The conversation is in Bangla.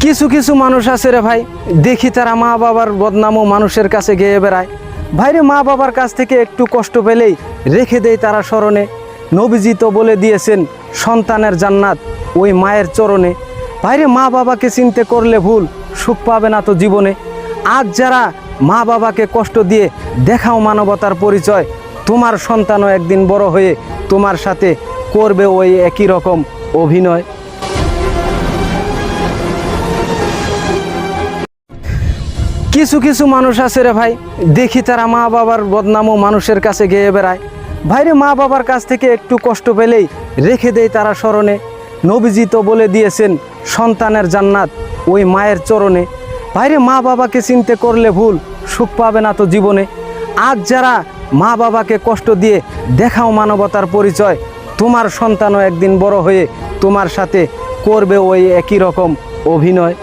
কিছু কিছু মানুষ আছে রে ভাই, দেখি তারা মা বাবার বদনামও মানুষের কাছে গেয়ে বেড়ায়। ভাইরে, মা বাবার কাছ থেকে একটু কষ্ট পেলেই রেখে দেয় তারা স্মরণে। নবীজি তো বলে দিয়েছেন, সন্তানের জান্নাত ওই মায়ের চরণে। ভাইরে, মা বাবাকে চিনতে করলে ভুল, সুখ পাবে না তো জীবনে। আজ যারা মা বাবাকে কষ্ট দিয়ে দেখাও মানবতার পরিচয়, তোমার সন্তানও একদিন বড় হয়ে তোমার সাথে করবে ওই একই রকম অভিনয়। কিছু কিছু মানুষ আছে রে ভাই, দেখি তারা মা বাবার বদনামও মানুষের কাছে গেয়ে বেড়ায়। ভাইরে, মা বাবার কাছ থেকে একটু কষ্ট পেলেই রেখে দেয় তারা স্মরণে। নবীজি তো বলে দিয়েছেন, সন্তানের জান্নাত ওই মায়ের চরণে। ভাইরে, মা বাবাকে চিনতে করলে ভুল, সুখ পাবে না তো জীবনে। আজ যারা মা বাবাকে কষ্ট দিয়ে দেখাও মানবতার পরিচয়, তোমার সন্তানও একদিন বড় হয়ে তোমার সাথে করবে ওই একই রকম অভিনয়।